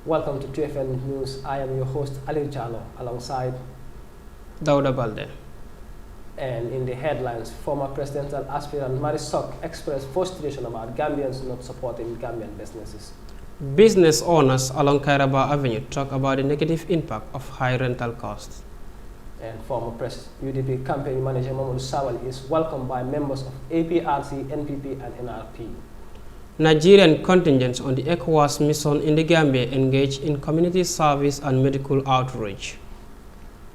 Welcome to TFN News. I am your host Ali Jalo alongside Dauda Balde. And in the headlines, former presidential aspirant Marisok expressed frustration about Gambians not supporting Gambian businesses. Business owners along Kairaba Avenue talk about the negative impact of high rental costs. And former UDP campaign manager Mamadou Sawali is welcomed by members of APRC, NPP and NRP. Nigerian contingents on the ECOWAS mission in the Gambia engage in community service and medical outreach.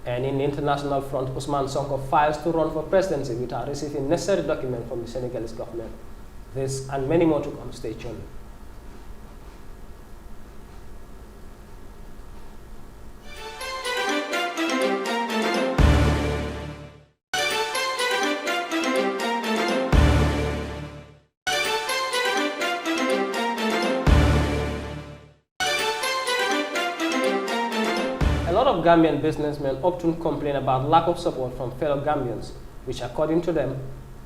And in the international front, Usman Sonko files to run for presidency without receiving necessary document from the Senegalese government. This and many more to come. Stay tuned. A lot of Gambian businessmen often complain about lack of support from fellow Gambians, which according to them,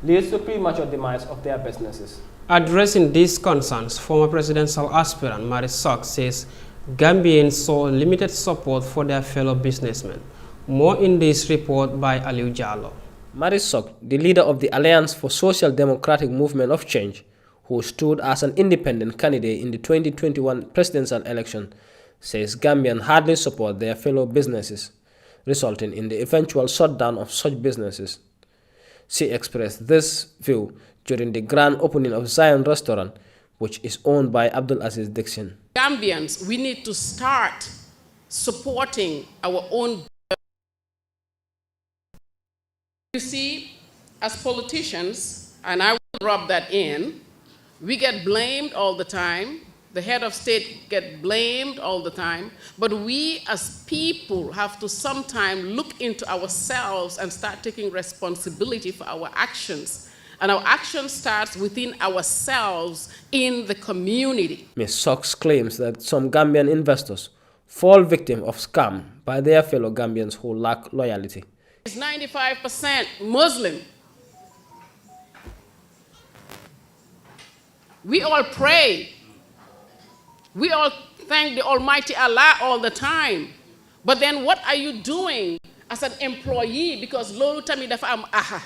leads to premature demise of their businesses. Addressing these concerns, former presidential aspirant Marisok says Gambians saw limited support for their fellow businessmen. More in this report by Aliu Jallo. Marisok, the leader of the Alliance for Social Democratic Movement of Change, who stood as an independent candidate in the 2021 presidential election, says Gambians hardly support their fellow businesses, resulting in the eventual shutdown of such businesses. She expressed this view during the grand opening of Zion Restaurant, which is owned by Abdul Aziz Dixon. Gambians, we need to start supporting our own. You see, as politicians, and I will rub that in, we get blamed all the time. The head of state get blamed all the time, but we as people have to sometimes look into ourselves and start taking responsibility for our actions. And our action starts within ourselves in the community. Ms. Sox claims that some Gambian investors fall victim of scam by their fellow Gambians who lack loyalty. It's 95% Muslim. We all pray. We all thank the Almighty Allah all the time. But then what are you doing as an employee? Because lolu tamit dafa am aha.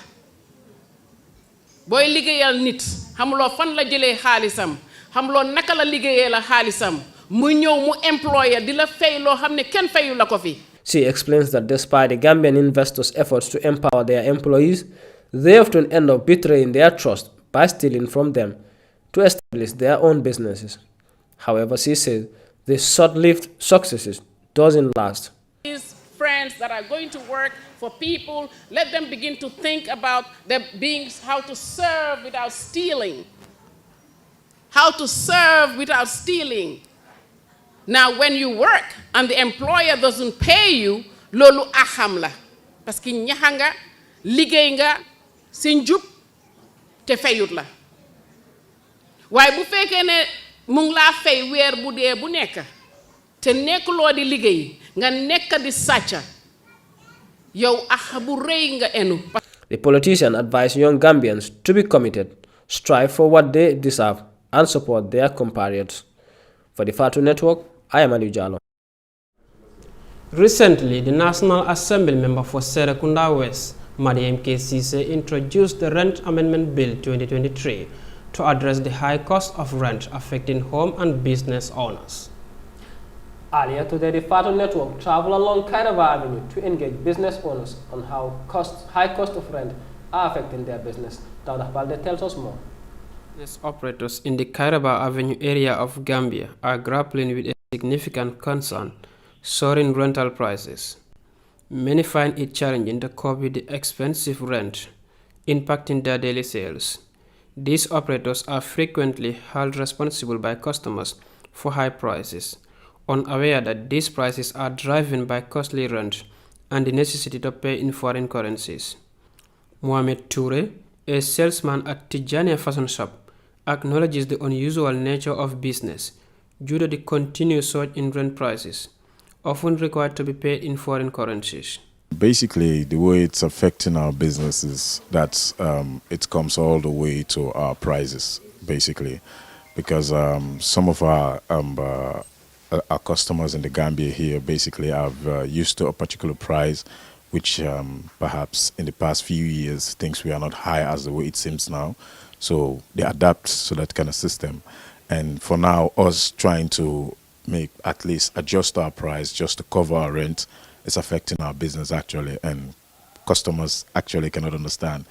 Boy liggéeyal nit, xamuloo fan la jëlee xaalisam, xamuloo naka la liggéeyee la xaalisam, mu ñëw mu employer di la fay loo xam ne kenn fayu la ko fi. She explains that despite the Gambian investors' efforts to empower their employees, they often end up betraying their trust by stealing from them to establish their own businesses. However, she says this short-lived successes doesn't last. These friends that are going to work for people, let them begin to think about their beings, how to serve without stealing. How to serve without stealing. Now, when you work and the employer doesn't pay you, lolu aham la. Parce que ñaxa nga, liggéey nga, si njub, te fayut la. Waaye bu fekkee ne mu ngi laa fay weer bu dee bu nekk te nekkuloo di liggéey nga nekk di sàcca yow ax bu rëy nga enu. The politician advised young Gambians to be committed, strive for what they deserve, and support their compatriots. For the Fatu Network, I am Aliu Jallo. Recently, the National Assembly member for Serekunda West, Mariam K. Sise, introduced the Rent Amendment Bill 2023 to address the high cost of rent affecting home and business owners. Earlier today, the Fatu Network traveled along Kairaba Avenue to engage business owners on how high cost of rent are affecting their business. Dauda Balde tells us more. Business operators in the Kairaba Avenue area of Gambia are grappling with a significant concern: soaring rental prices. Many find it challenging to cope with the expensive rent, impacting their daily sales. These operators are frequently held responsible by customers for high prices, unaware that these prices are driven by costly rent and the necessity to pay in foreign currencies. Mohamed Toure, a salesman at Tijania Fashion Shop, acknowledges the unusual nature of business due to the continued surge in rent prices, often required to be paid in foreign currencies. Basically, the way it's affecting our business is that it comes all the way to our prices, basically, because some of our our customers in the Gambia here basically are used to a particular price, which perhaps in the past few years things were not high as the way it seems now. So they adapt to that kind of system. And for now, us trying to make at least adjust our price just to cover our rent is affecting our business actually, and customers actually cannot understand.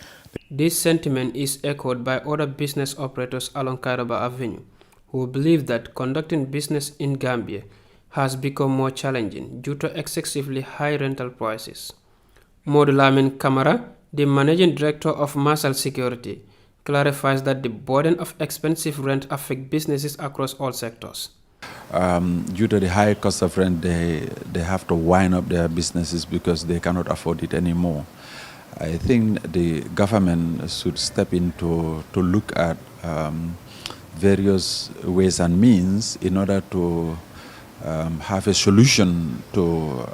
This sentiment is echoed by other business operators along Kairaba Avenue, who believe that conducting business in Gambia has become more challenging due to excessively high rental prices. Modulamin Kamara, the managing director of Marshall Security, clarifies that the burden of expensive rent affects businesses across all sectors. Due to the high cost of rent, they have to wind up their businesses because they cannot afford it anymore. I think the government should step in to look at various ways and means in order to have a solution to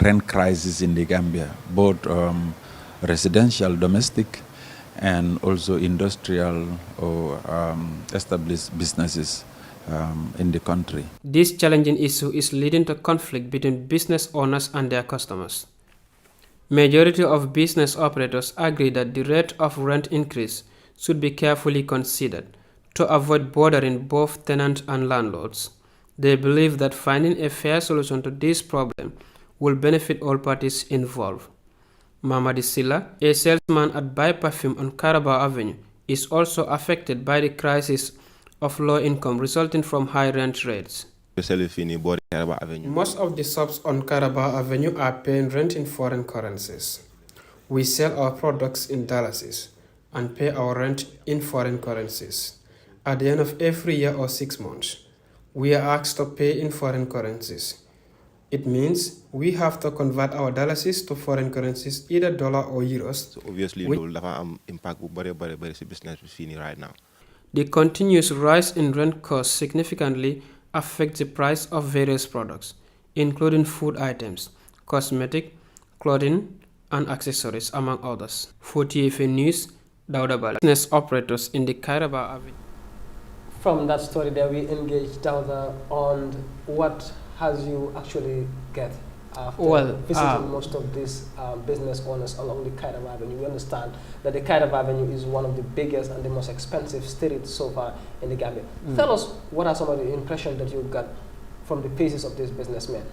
rent crisis in the Gambia, both residential, domestic, and also industrial or established businesses in the country. This challenging issue is leading to conflict between business owners and their customers. Majority of business operators agree that the rate of rent increase should be carefully considered to avoid bothering both tenants and landlords. They believe that finding a fair solution to this problem will benefit all parties involved. Mamadi Silla, a salesman at Buy Perfume on Carabao Avenue, is also affected by the crisis of low income resulting from high rent rates. Most of the shops on Carabao Avenue are paying rent in foreign currencies. We sell our products in dollars and pay our rent in foreign currencies. At the end of every year or 6 months, we are asked to pay in foreign currencies. It means we have to convert our dollars to foreign currencies, either dollar or euros. So obviously, it will have an impact on business right now. The continuous rise in rent costs significantly affects the price of various products, including food items, cosmetic, clothing, and accessories, among others. For TFN News, Dauda Bala. Business operators in the Kairaba Avenue. From that story there, we engaged Dauda on what has you actually get after visiting most of these business owners along the Kairaba Avenue. We understand that the Kairaba Avenue is one of the biggest and the most expensive streets so far in the Gambia. Tell us, what are some of the impressions that you got from the faces of these businessmen?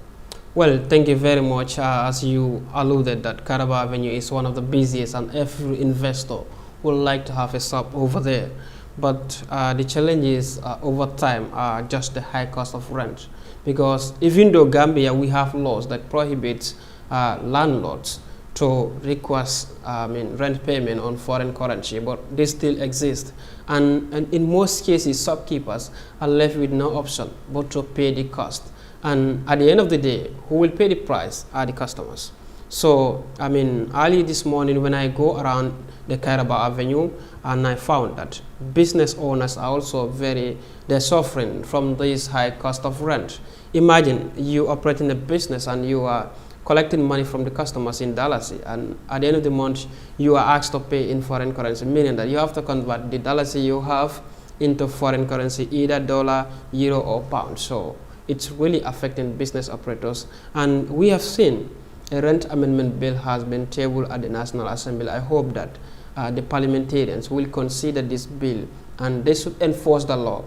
Well, thank you very much. As you alluded, that Kairaba Avenue is one of the busiest, and every investor would like to have a shop over there. But the challenges over time are just the high cost of rent. Because even though Gambia, we have laws that prohibit landlords to request rent payment on foreign currency, but they still exist. And in most cases, shopkeepers are left with no option but to pay the cost. And at the end of the day, who will pay the price are the customers. So, early this morning when I go around the Kairaba Avenue, and I found that business owners are also they're suffering from this high cost of rent. Imagine you operating a business and you are collecting money from the customers in dollars, and at the end of the month, you are asked to pay in foreign currency, meaning that you have to convert the dollars you have into foreign currency, either dollar, euro, or pound. So it's really affecting business operators, and we have seen a rent amendment bill has been tabled at the National Assembly. I hope that the parliamentarians will consider this bill and they should enforce the law.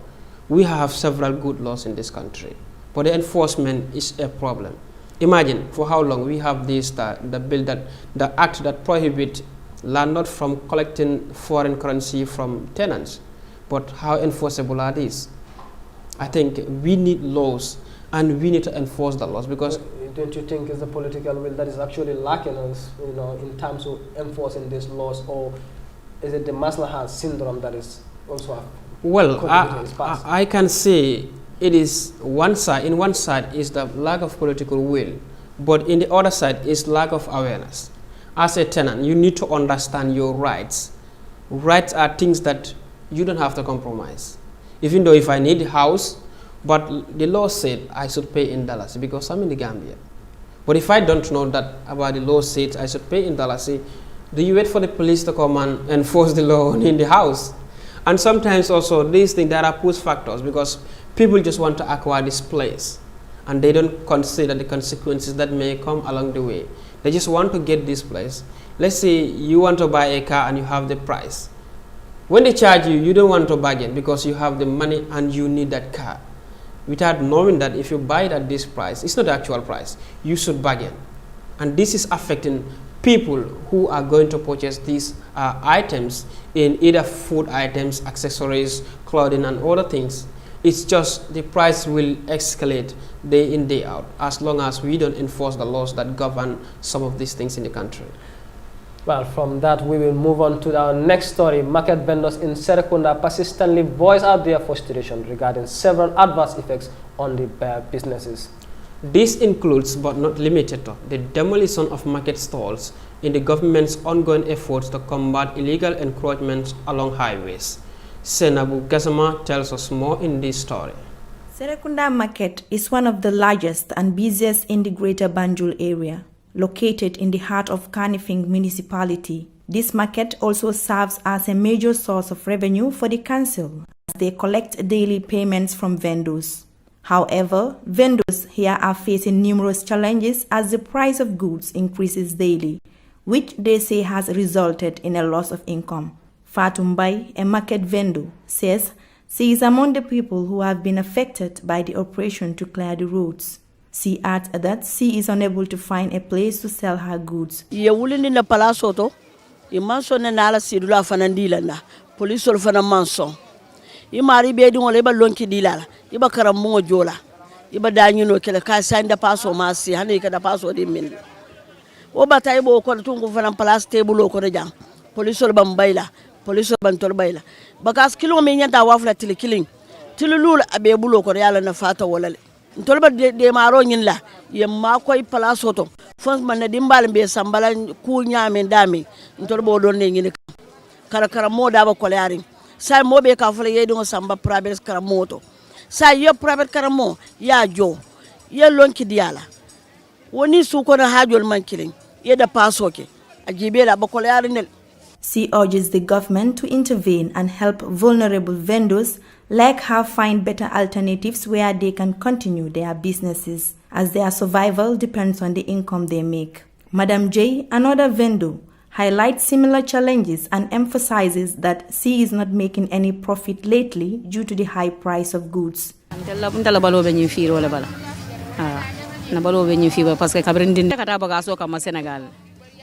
We have several good laws in this country, but the enforcement is a problem. Imagine for how long we have this the act that prohibits landlords from collecting foreign currency from tenants, but how enforceable are these? I think we need laws and we need to enforce the laws, because don't you think it's the political will that is actually lacking us, in terms of enforcing these laws, or is it the Maslahat syndrome that is also? Well, I can say it is one side. In one side is the lack of political will, but in the other side is lack of awareness. As a tenant, you need to understand your rights. Rights are things that you don't have to compromise. Even though if I need a house, but the law said I should pay in dollars because I'm in the Gambia. But if I don't know that about the law said I should pay in dollars, do you wait for the police to come and enforce the law in the house? And sometimes also these things, there are push factors, because people just want to acquire this place. and they don't consider the consequences that may come along the way. They just want to get this place. Let's say you want to buy a car and you have the price. When they charge you, you don't want to bargain because you have the money and you need that car. Without knowing that if you buy it at this price, it's not the actual price, you should bargain. And this is affecting people who are going to purchase these items in either food items, accessories, clothing, and other things. It's just the price will escalate day in, day out, as long as we don't enforce the laws that govern some of these things in the country. Well, from that, we will move on to our next story. Market vendors in Serekunda persistently voice out their frustration regarding several adverse effects on their businesses. This includes, but not limited to, the demolition of market stalls in the government's ongoing efforts to combat illegal encroachments along highways. Senabu Gazama tells us more in this story. Serekunda Market is one of the largest and busiest in the Greater Banjul area. Located in the heart of Kanifing municipality, this market also serves as a major source of revenue for the council as they collect daily payments from vendors. However, vendors here are facing numerous challenges as the price of goods increases daily, which they say has resulted in a loss of income. Fatumbai, a market vendor, says she is among the people who have been affected by the operation to clear the roads. She adds that she is unable to find a place to sell her goods. Ye wulindi na palasoto, imanso na nala sidula fanandila na, police ol fana manso. Imari bedi ngole ba lonki dilala, iba karamungo jola, iba danyuno kele ka sanda paso masi, hani kada paso di min. Oba taibo ko tungu fana palas table ko jang. Police ol bambaila, police ol bantol baila. Bakas kilo me nyanta wafla tilikiling. Tilulul abebulo ko yala na fata wolale. Ntolba de maro nyinla ye makoy palasoto fons man dimbal be sambala ku nyame dami ntolba don ne nyine kara mo da ba koleari sai mo be ka fule ye do samba private kara moto sai yo private kara mo ya jo ye lonki diala woni su ko na hajol man kilin ye da pasoke ajibe da ba koleari nel. She urges the government to intervene and help vulnerable vendors like her find better alternatives where they can continue their businesses, as their survival depends on the income they make. Madam J, another vendor, highlights similar challenges and emphasizes that she is not making any profit lately due to the high price of goods.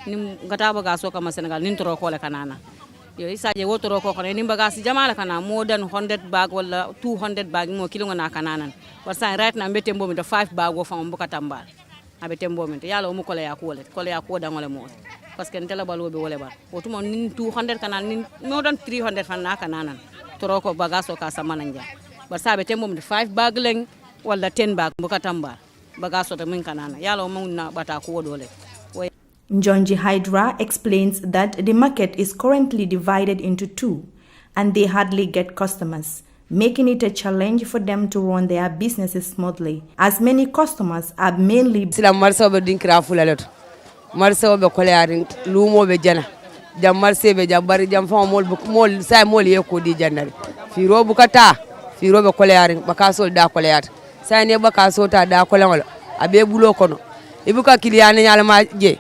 Nim gata baga so kama Senegal nin toro ko le kanana yo isaje wo toro ko nim baga si jamala kana more than 100 bag wala 200 bag mo kilo na kanana war sa right na mbete mbo mi to 5 bag wo fam buka tambal abete mbo mi to yalo mu ko le ya ko da ngole mo parce que ntela balo be wole ba o tumo nin 200 kanana nin more than 300 fan na kanana toro ko baga so ka samana nja war sa bete mbo mi 5 bag leng wala 10 bag buka tambal baga so to min kanana yalo mo na bata ko dole. Njonji Hydra explains that the market is currently divided into two and they hardly get customers, making it a challenge for them to run their businesses smoothly, as many customers are mainly sila marsa be dinkra fulalot marsa be kolearin lumo be jana jam marse be jabari jam fa mol say mol ye ko di jannari fi robu kata fi robe kolearin bakaso da koleat say ne bakaso ta da kolenol abe bulo kono ibuka kiliyane nyala ma je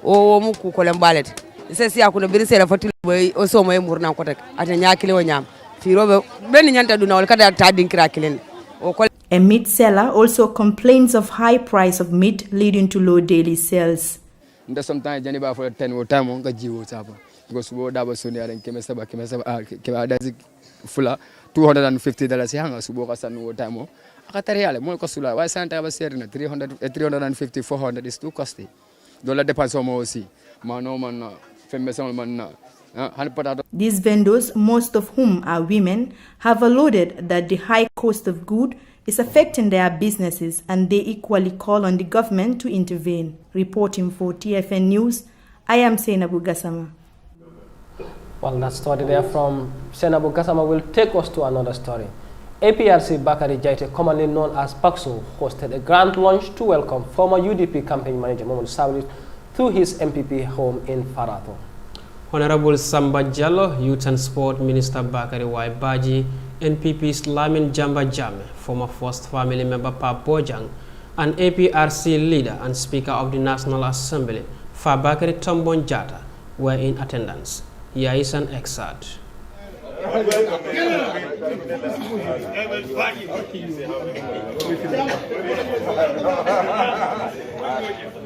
o mu ku kolem balet se si akuna biri sera fatil boy o so moy murna ko tek ata nyakile o nyam fi robe ben nyanta duna wal kada ta dinkra kilen o kol. A meat seller also complains of high price of meat leading to low daily sales. Nda sometimes jani ba for 10 o time on ga jiwo saba because wo da ba so ne aren keme saba ke ba da fula $250 hanga subo ka sanu o time o akatari yale mo ko sula wa santa ba serina 350 400 is too costly. These vendors, most of whom are women, have alluded that the high cost of good is affecting their businesses and they equally call on the government to intervene. Reporting for TFN News, I am Senabu Gassama. Well, that story there from Senabu Gassama will take us to another story. APRC Bakari Jaite, commonly known as Pakso, hosted a grand lunch to welcome former UDP campaign manager Mohamed Saudi to his MPP home in Farato. Honorable Samba Jallo, Youth and Sport Minister Bakari Waibaji, NPP's Lamin Jamba Jame, former First Family member Pa Bojang, An APRC leader and Speaker of the National Assembly, Fabakary Tombong Jatta, were in attendance. Here is an excerpt.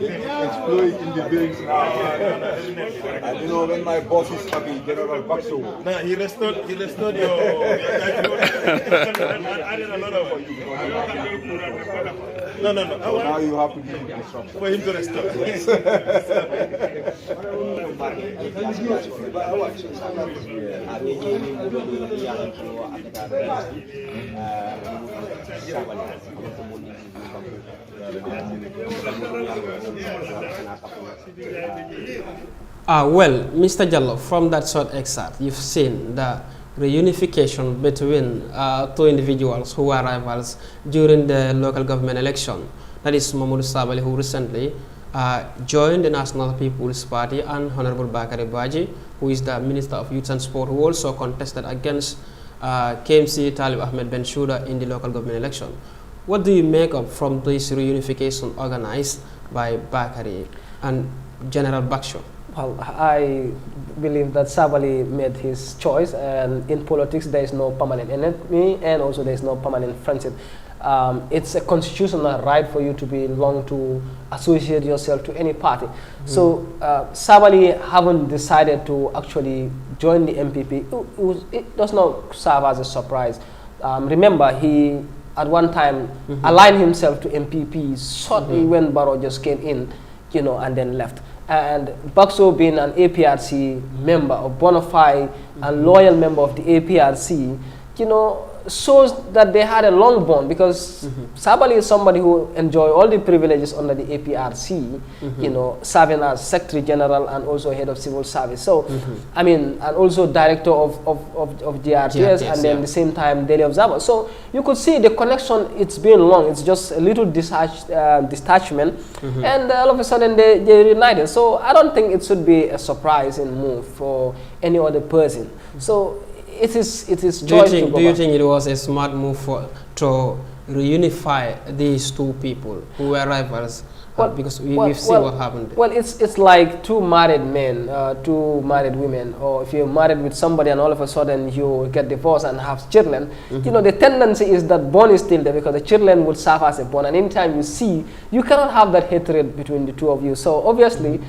Exploit in the buildings. And you know when my boss is happy, General Bakso. No, he restored your added a lot of No. So now you have to give him instructions. For him to restore. Well, Mr. Jallo, from that short excerpt, you've seen the reunification between two individuals who were rivals during the local government election. That is Mamadou Sabally, who recently joined the National People's Party, and Honorable Bakary Baji, who is the Minister of Youth and Sport, who also contested against KMC Talib Ahmed Bensouda in the local government election. What do you make of from this reunification organized by Bakary and General Baksho? Well, I believe that Sabally made his choice, and in politics there is no permanent enemy, and also there is no permanent friendship. It's a constitutional right for you to belong to associate yourself to any party. So Sabally haven't decided to actually join the MPP. It does not serve as a surprise. Remember, he at one time aligned himself to MPP shortly when Barrow just came in, you know, and then left. And Bakso, being an APRC member, a bona fide and loyal member of the APRC, you know, shows that they had a long bond, because Sabally is somebody who enjoyed all the privileges under the APRC, you know, serving as Secretary General and also Head of Civil Service. So, I mean, and also Director of GRTS, and then at the same time Daily Observer. So you could see the connection, it's been long. It's just a little detachment, and all of a sudden they reunited. So I don't think it should be a surprising move for any other person. So it is choice to go back. Do you think it was a smart move to reunify these two people who were rivals? Because we've seen what happened. Well, it's like two married men, two married women, or if you're married with somebody and all of a sudden you get divorced and have children, you know, the tendency is that bond is still there, because the children will serve as a bond, and anytime you see, you cannot have that hatred between the two of you. So obviously,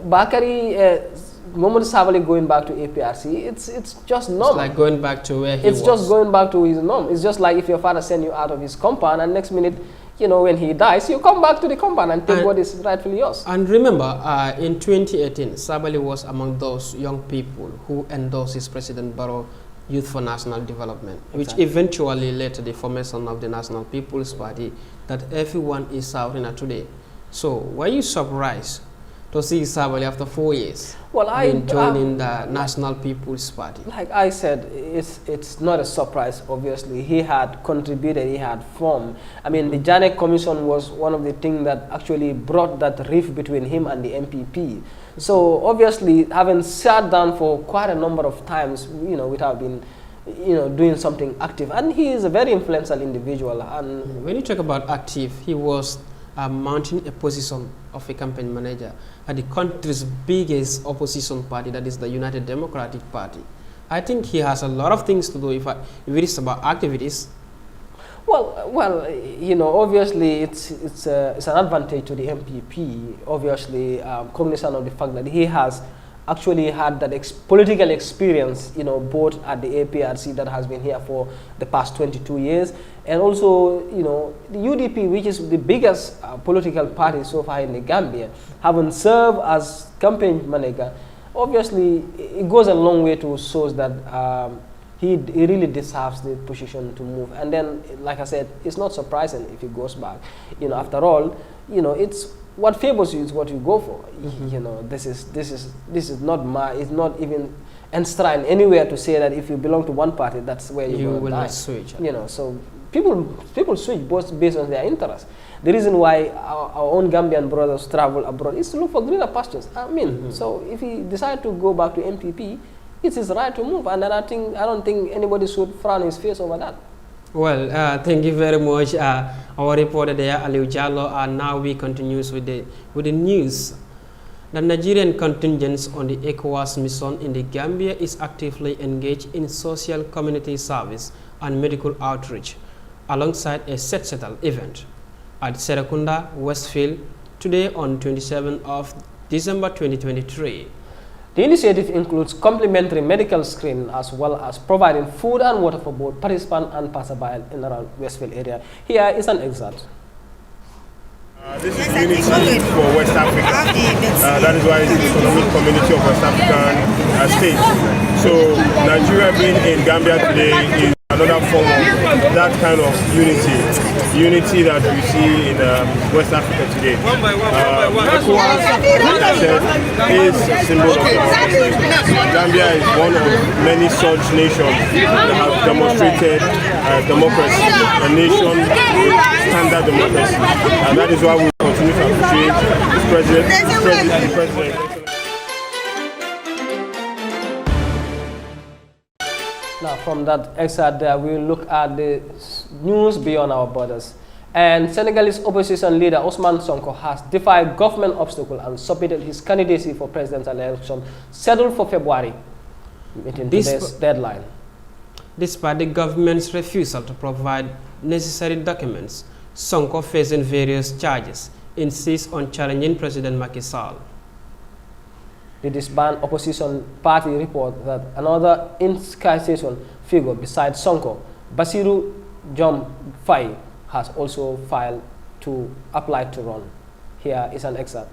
Bakary, Mamadou Sabally going back to APRC, it's just normal. It's like going back to where he was. It's just going back to his norm. It's just like if your father sends you out of his compound, and next minute, you know, when he dies, you come back to the compound and take what is rightfully yours. And remember, in 2018, Sabally was among those young people who endorsed his President Barrow Youth for National Development, which eventually led to the formation of the National People's Party that everyone is shouting at today. So, were you surprised to see Sabally after 4 years joining the National People's Party? Like I said, it's not a surprise, obviously. He had contributed, he had formed. I mean, the Janet Commission was one of the things that actually brought that rift between him and the MPP. So obviously, having sat down for quite a number of times, you know, without being, you know, doing something active. And he is a very influential individual. And when you talk about active, he was mounting a position of a campaign manager at the country's biggest opposition party, that is the United Democratic Party. I think he has a lot of things to do if it is about activities. Well, you know, obviously it's an advantage to the MPP, obviously, cognizant of the fact that he has actually had that political experience, you know, both at the APRC that has been here for the past 22 years, and also, you know, the UDP, which is the biggest political party so far in the Gambia, having served as campaign manager. Obviously, it goes a long way to show that he really deserves the position to move. And then, like I said, it's not surprising if he goes back. You know, after all, you know, it's what favors you is what you go for. You know, this is not it's not even enshrined anywhere to say that if you belong to one party, that's where you will not switch. You know, so people switch both based on their interests. The reason why our own Gambian brothers travel abroad is to look for greener pastures. I mean, so if he decide to go back to MPP, it's his right to move, and then I don't think anybody should frown his face over that. Well, thank you very much, our reporter there, Aliu Jallo. And now we continue with the news. The Nigerian contingent on the ECOWAS mission in the Gambia is actively engaged in social community service and medical outreach, alongside a set-settle event at Serekunda, Westfield, today on 27th of December 2023. The initiative includes complimentary medical screening as well as providing food and water for both participants and passerby in around Westfield area. Here is an excerpt. This is unity for West Africa. That is why it's the economic community of West African states. So Nigeria being in Gambia today is another form of that kind of unity that we see in West Africa today. ECOWAS, like I said, is a symbol of democracy. Gambia is one of many such nations that have demonstrated democracy, a nation with standard democracy. And that is why we continue to appreciate the president. Now, from that excerpt there, we will look at the news beyond our borders. And Senegalese opposition leader Ousmane Sonko has defied government obstacle and submitted his candidacy for presidential election scheduled for February, meeting today's deadline. Despite the government's refusal to provide necessary documents, Sonko, facing various charges, insists on challenging President Macky Sall. The disbanded opposition party report that another incarceration figure besides Sonko, Basiru Jom Faye, has also filed to apply to run. Here is an excerpt.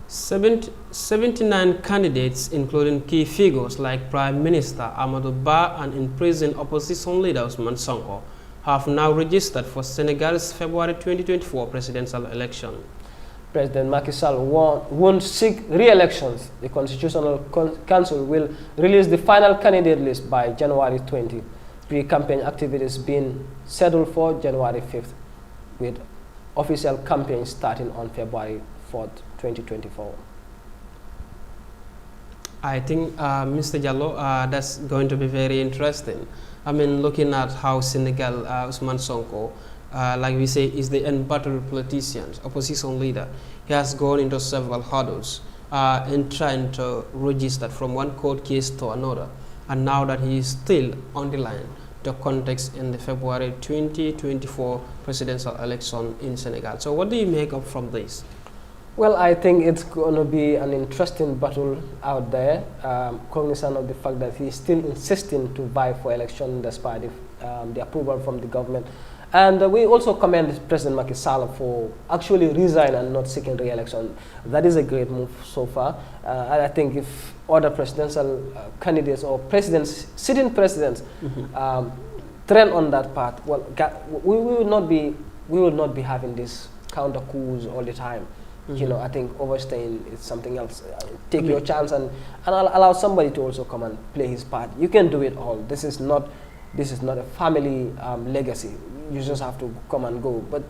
79 candidates, including key figures like Prime Minister Amadou Ba and imprisoned opposition leader Ousmane Sonko, have now registered for Senegal's February 2024 presidential election. President Macky Sall won't seek re-elections. The Constitutional Council will release the final candidate list by January 20. Pre-campaign activities being scheduled for January 5th, with official campaign starting on February 4th, 2024. I think, Mr. Jallo, that's going to be very interesting. I mean, looking at how Senegal, Ousmane Sonko, like we say, is the embattled politician, opposition leader. He has gone into several hurdles in trying to register from one court case to another. And now that he is still on the line, the context in the February 2024 presidential election in Senegal. So what do you make up from this? Well, I think it's going to be an interesting battle out there, cognizant of the fact that he's still insisting to vie for election despite the approval from the government. And we also commend President Macky Sall for actually resigning and not seeking re-election. That is a great move so far. And I think if other presidential candidates or presidents, sitting presidents, trend on that path, well, we will not be having these counter coups all the time. You know, I think overstaying is something else. Take your chance and allow somebody to also come and play his part. You can do it all. This is not a family legacy. You just have to come and go. But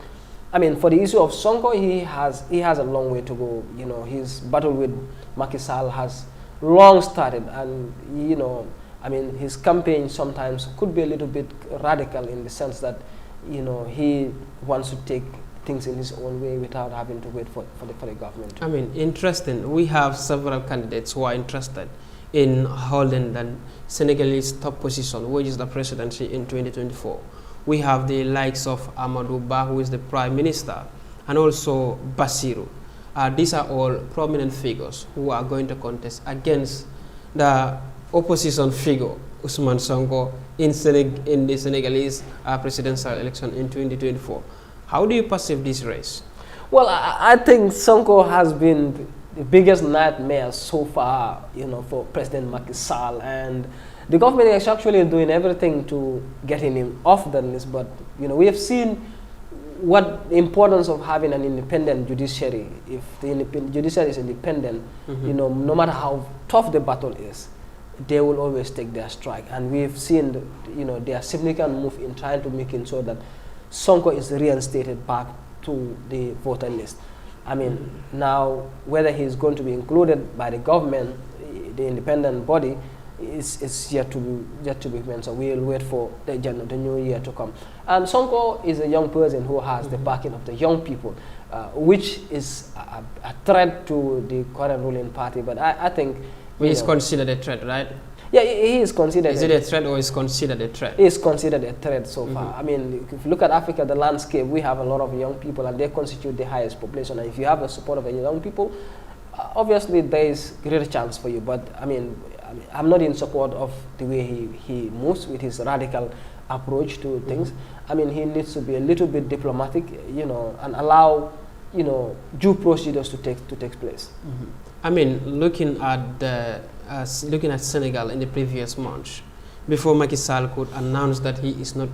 I mean, for the issue of Sonko, he has a long way to go. You know, his battle with Macky Sall has long started, and you know, I mean, his campaign sometimes could be a little bit radical in the sense that, you know, he wants to take things in his own way without having to wait for the government. I mean, interesting. We have several candidates who are interested in holding the Senegalese top position, which is the presidency in 2024. We have the likes of Amadou Ba, who is the Prime Minister, and also Basiru. These are all prominent figures who are going to contest against the opposition figure, Ousmane Sonko, in the Senegalese presidential election in 2024. How do you perceive this race? Well, I think Sonko has been the biggest nightmare so far, you know, for President Macky Sall, and the government is actually doing everything to getting him off the list. But you know, we have seen what the importance of having an independent judiciary. If the judiciary is independent, you know, no matter how tough the battle is, they will always take their strike. And we've seen, you know, their significant move in trying to make sure that Sonko is reinstated back to the voter list. I mean, now whether he's going to be included by the government, the independent body, is yet to be mentioned. We'll wait for the new year to come. And Sonko is a young person who has the backing of the young people, which is a threat to the current ruling party. But I think he is considered a threat, right? Yeah, he is considered. Is it a threat or is considered a threat? He is considered a threat so far. I mean, if you look at Africa, the landscape, we have a lot of young people, and they constitute the highest population. And if you have the support of the young people, obviously there is greater chance for you. But I mean, I'm not in support of the way he moves with his radical approach to things. I mean, he needs to be a little bit diplomatic, you know, and allow, you know, due procedures to take place. I mean, looking at Senegal in the previous month, before Macky Sall could announce that he is not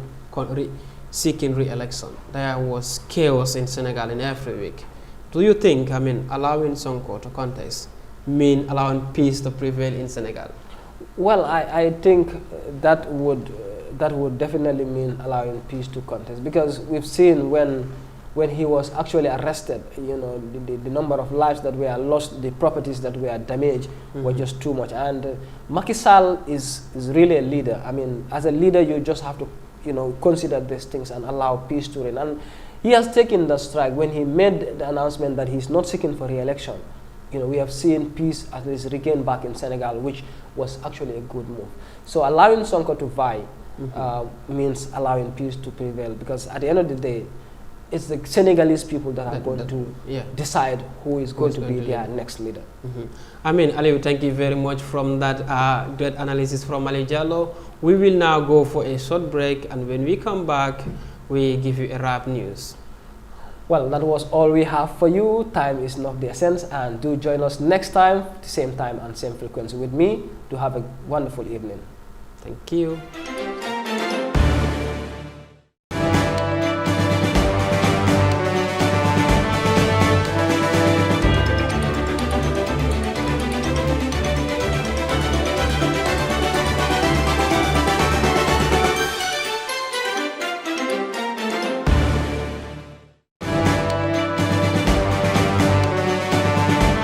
seeking re-election, there was chaos in Senegal in every week. Do you think, I mean, allowing Sonko to contest mean allowing peace to prevail in Senegal? Well, I think that would definitely mean allowing peace to contest, because we've seen when he was actually arrested, you know, the number of lives that were lost, the properties that were damaged were just too much. And Macky Sall is really a leader. I mean, as a leader, you just have to, you know, consider these things and allow peace to reign. And he has taken the strike when he made the announcement that he's not seeking for re-election. You know, we have seen peace at least regained back in Senegal, which was actually a good move. So allowing Sonko to vie means allowing peace to prevail, because at the end of the day, it's the Senegalese people that are going to decide who is going to be their next leader. I mean, Aliou, thank you very much from that great analysis from Ali Jallo. We will now go for a short break, and when we come back, we give you a wrap news. Well, that was all we have for you. Time is not the essence, and do join us next time, the same time and same frequency with me. Do have a wonderful evening. Thank you.